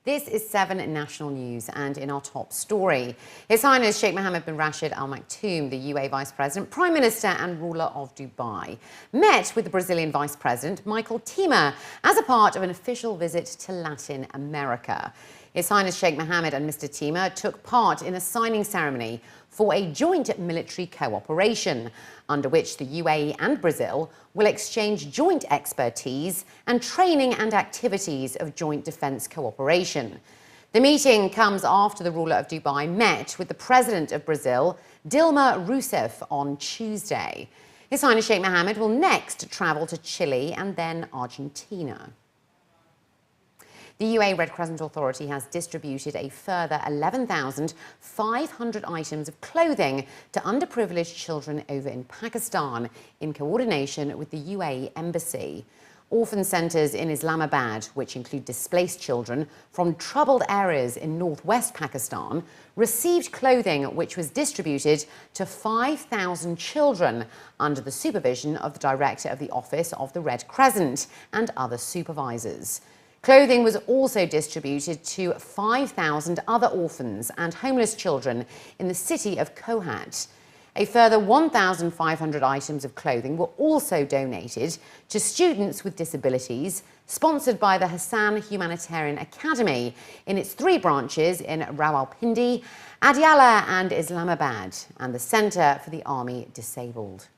This is 7 National News, and in our top story, His Highness Sheikh Mohammed bin Rashid Al Maktoum, the UAE Vice-President, Prime Minister and ruler of Dubai, met with the Brazilian Vice-President Michael Temer as a part of an official visit to Latin America. His Highness Sheikh Mohammed and Mr. Temer took part in a signing ceremony for a joint military cooperation, under which the UAE and Brazil will exchange joint expertise and training and activities of joint defence cooperation. The meeting comes after the ruler of Dubai met with the President of Brazil, Dilma Rousseff, on Tuesday. His Highness Sheikh Mohammed will next travel to Chile and then Argentina. The UAE Red Crescent Authority has distributed a further 11,500 items of clothing to underprivileged children over in Pakistan in coordination with the UAE Embassy. Orphan centres in Islamabad, which include displaced children from troubled areas in northwest Pakistan, received clothing which was distributed to 5,000 children under the supervision of the Director of the Office of the Red Crescent and other supervisors. Clothing was also distributed to 5,000 other orphans and homeless children in the city of Kohat. A further 1,500 items of clothing were also donated to students with disabilities, sponsored by the Hassan Humanitarian Academy in its 3 branches in Rawalpindi, Adiala and Islamabad, and the Centre for the Army Disabled.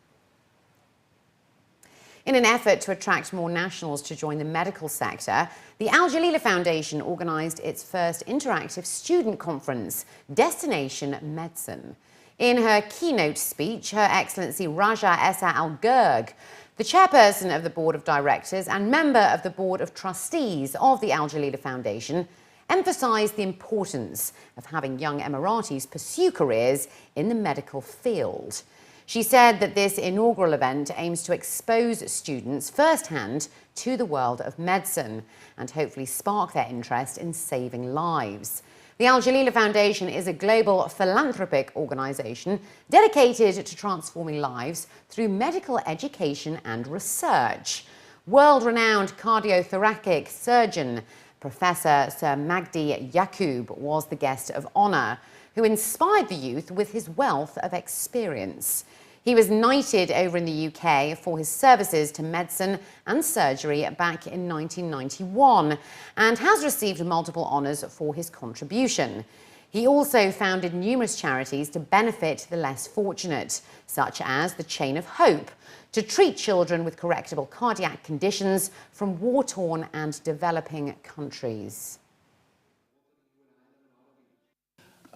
In an effort to attract more nationals to join the medical sector, the Jalila Foundation organised its first interactive student conference, Destination Medicine. In her keynote speech, Her Excellency Raja Essa Al Gurg, the chairperson of the Board of Directors and member of the Board of Trustees of the Jalila Foundation, emphasised the importance of having young Emiratis pursue careers in the medical field. She said that this inaugural event aims to expose students firsthand to the world of medicine and hopefully spark their interest in saving lives. The Jalila Foundation is a global philanthropic organisation dedicated to transforming lives through medical education and research. World-renowned cardiothoracic surgeon Professor Sir Magdi Yaqub was the guest of honour, who inspired the youth with his wealth of experience. He was knighted over in the UK for his services to medicine and surgery back in 1991 and has received multiple honours for his contribution. He also founded numerous charities to benefit the less fortunate, such as the Chain of Hope, to treat children with correctable cardiac conditions from war-torn and developing countries.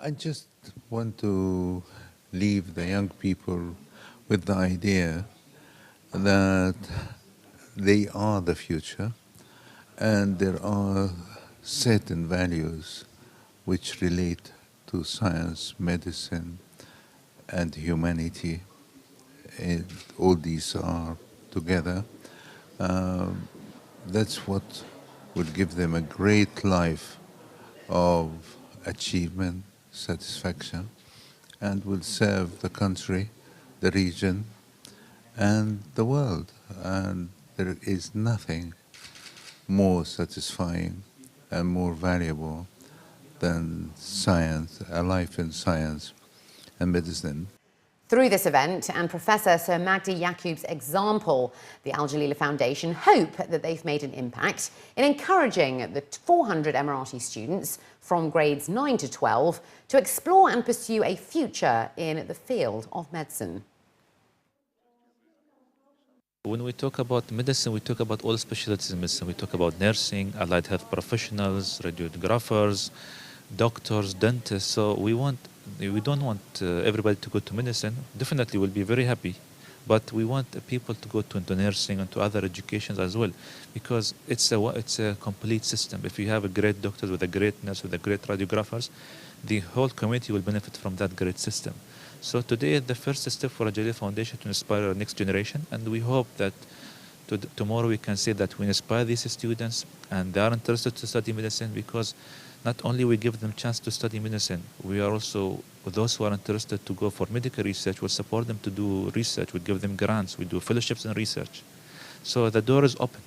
I just want to leave the young people with the idea that they are the future and there are certain values which relate to science, medicine, and humanity. And all these are together. That's what would give them a great life of achievement, satisfaction, and will serve the country, the region, and the world. And there is nothing more satisfying and more valuable than science, a life in science and medicine. Through this event and Professor Sir Magdi Yaqub's example, the Jalila Foundation hope that they've made an impact in encouraging the 400 Emirati students from grades 9 to 12 to explore and pursue a future in the field of medicine. When we talk about medicine, we talk about all specialties in medicine. We talk about nursing, allied health professionals, radiographers, doctors, dentists. So we don't want everybody to go to medicine. Definitely we'll be very happy, but we want people to go to nursing and to other educations as well, because it's a complete system. If you have a great doctor with a great nurse with a great radiographers, the whole community will benefit from that great system. So today the first step for Jalila Foundation to inspire our next generation, and we hope that tomorrow we can say that we inspire these students and they are interested to study medicine, because not only we give them chance to study medicine, we are also, those who are interested to go for medical research, we'll support them to do research, we give them grants, we do fellowships in research. So the door is open.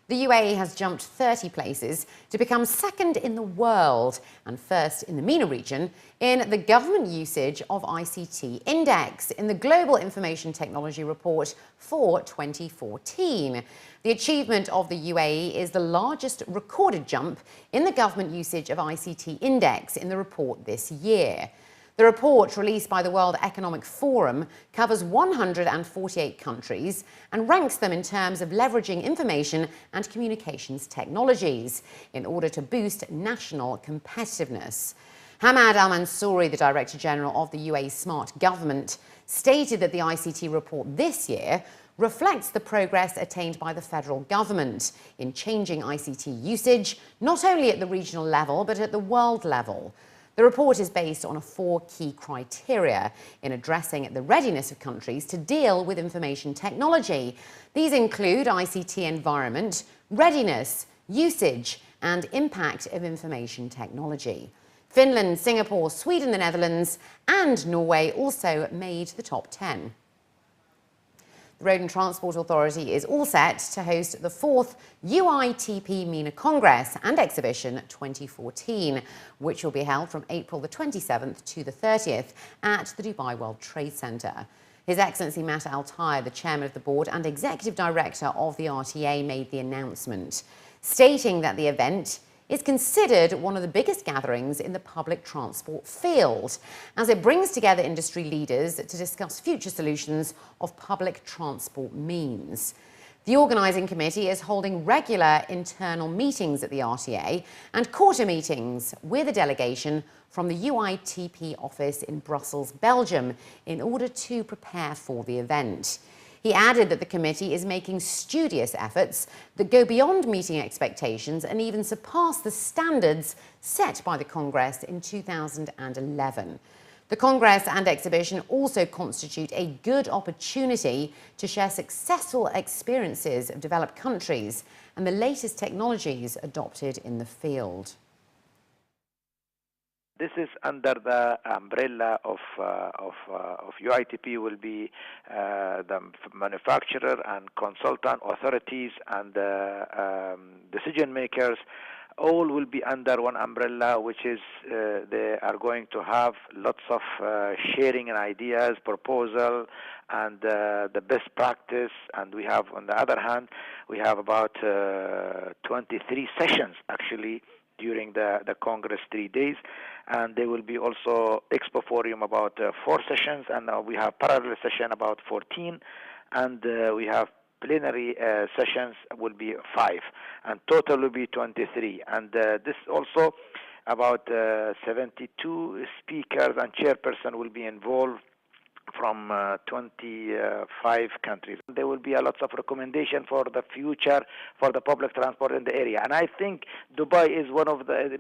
The UAE has jumped 30 places to become second in the world and first in the MENA region in the Government Usage of ICT Index in the Global Information Technology Report for 2014. The achievement of the UAE is the largest recorded jump in the Government Usage of ICT Index in the report this year. The report, released by the World Economic Forum, covers 148 countries and ranks them in terms of leveraging information and communications technologies in order to boost national competitiveness. Hamad Al-Mansouri, the Director General of the UAE Smart Government, stated that the ICT report this year reflects the progress attained by the federal government in changing ICT usage, not only at the regional level, but at the world level. The report is based on 4 key criteria in addressing the readiness of countries to deal with information technology. These include ICT environment, readiness, usage, and impact of information technology. Finland, Singapore, Sweden, the Netherlands, and Norway also made the top 10. The Road and Transport Authority is all set to host the 4th ITP MENA Congress and Exhibition 2014, which will be held from April the 27th to the 30th at the Dubai World Trade Center. His Excellency Matt Al-Tayer, the Chairman of the Board and Executive Director of the RTA, made the announcement, stating that the event is considered one of the biggest gatherings in the public transport field, as it brings together industry leaders to discuss future solutions of public transport means. The organising committee is holding regular internal meetings at the RTA and quarter meetings with a delegation from the UITP office in Brussels, Belgium, in order to prepare for the event. He added that the committee is making studious efforts that go beyond meeting expectations and even surpass the standards set by the Congress in 2011. The Congress and exhibition also constitute a good opportunity to share successful experiences of developed countries and the latest technologies adopted in the field. This is under the umbrella of UITP will be the manufacturer and consultant authorities and decision makers. All will be under one umbrella, which is they are going to have lots of sharing and ideas, proposal, and the best practice. And we have, on the other hand, we have about 23 sessions actually during the Congress 3 days, and there will be also Expo Forum about 4 sessions, and we have parallel session about 14, and we have plenary sessions will be 5, and total will be 23. And this also about 72 speakers and chairperson will be involved from 25 countries. There will be a lot of recommendation for the future for the public transport in the area, and I think Dubai is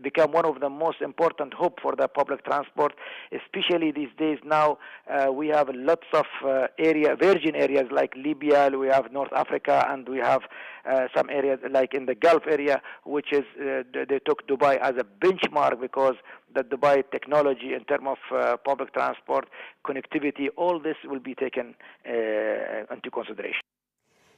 become one of the most important hub for the public transport, especially these days. Now we have lots of virgin areas like Libya, we have North Africa, and we have some areas like in the Gulf area, which is they took Dubai as a benchmark because the Dubai technology in terms of public transport, connectivity, all this will be taken into consideration.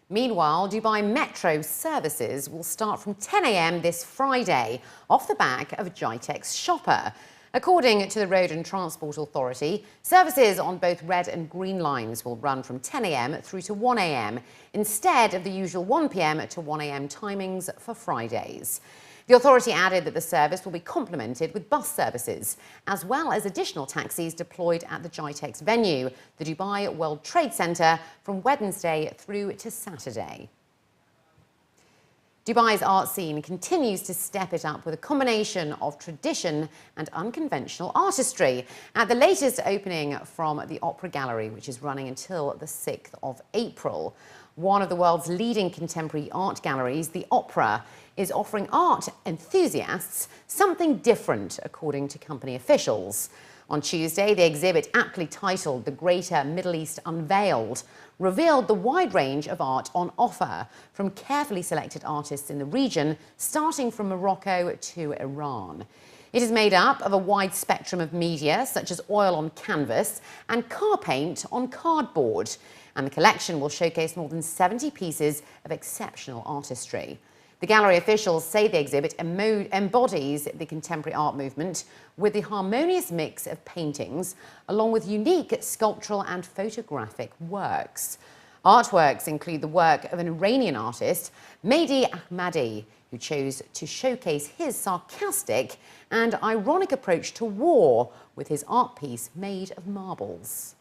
Meanwhile, Dubai Metro services will start from 10 a.m. this Friday off the back of GITEX Shopper. According to the Road and Transport Authority, services on both red and green lines will run from 10 a.m. through to 1 a.m. instead of the usual 1 p.m. to 1 a.m. timings for Fridays. The authority added that the service will be complemented with bus services, as well as additional taxis deployed at the GITEX venue, the Dubai World Trade Center, from Wednesday through to Saturday. Dubai's art scene continues to step it up with a combination of tradition and unconventional artistry at the latest opening from the Opera Gallery, which is running until the 6th of April. One of the world's leading contemporary art galleries, the Opera, is offering art enthusiasts something different, according to company officials. On Tuesday, the exhibit, aptly titled The Greater Middle East Unveiled, revealed the wide range of art on offer from carefully selected artists in the region, starting from Morocco to Iran. It is made up of a wide spectrum of media, such as oil on canvas and car paint on cardboard, and the collection will showcase more than 70 pieces of exceptional artistry. The gallery officials say the exhibit embodies the contemporary art movement with the harmonious mix of paintings, along with unique sculptural and photographic works. Artworks include the work of an Iranian artist, Mehdi Ahmadi, who chose to showcase his sarcastic and ironic approach to war with his art piece made of marbles.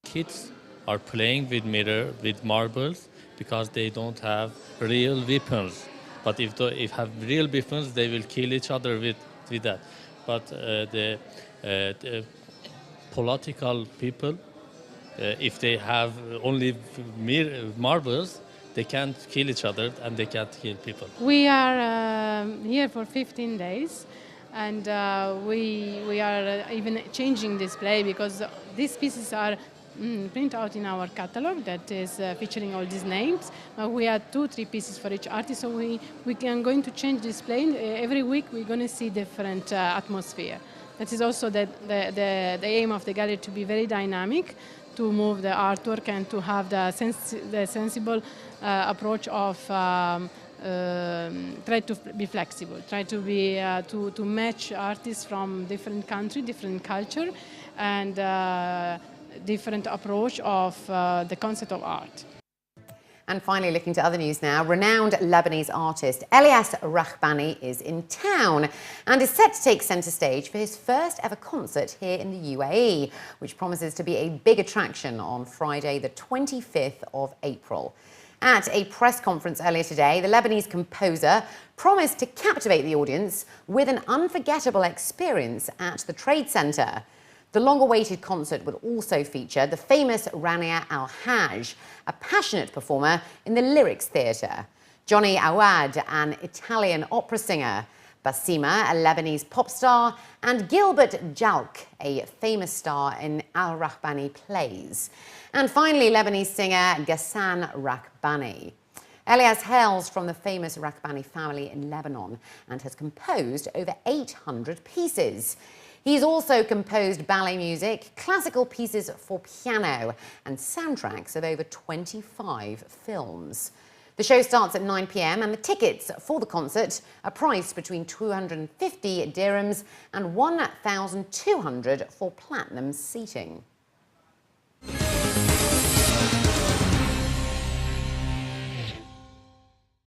Kids are playing with marbles because they don't have real weapons. But if they have real weapons, they will kill each other with that. But the political people, if they have only marbles, they can't kill each other and they can't kill people. We are here for 15 days. And we are even changing display because these pieces are printed out in our catalog that is featuring all these names. We have 2-3 pieces for each artist, so we are going to change display. Every week we're going to see different atmosphere. That is also the aim of the gallery, to be very dynamic, to move the artwork and to have the sensible approach of try to be flexible, try to be to match artists from different country, different culture, and different approach of the concept of art. And finally, looking to other news now, renowned Lebanese artist Elias Rock Bonnie is in town and is set to take centre stage for his first ever concert here in the UAE, which promises to be a big attraction on Friday, the 25th of April. At a press conference earlier today, the Lebanese composer promised to captivate the audience with an unforgettable experience at the Trade Centre. The long-awaited concert will also feature the famous Rania Al-Haj, a passionate performer in the Lyrics Theatre, Johnny Awad, an Italian opera singer, Basima, a Lebanese pop star, and Gilbert Jalk, a famous star in Al-Rock Bonnie plays. And finally, Lebanese singer Ghassan Rock Bonnie. Elias hails from the famous Rock Bonnie family in Lebanon and has composed over 800 pieces. He's also composed ballet music, classical pieces for piano, and soundtracks of over 25 films. The show starts at 9 p.m. and the tickets for the concert are priced between 250 dirhams and 1,200 for platinum seating.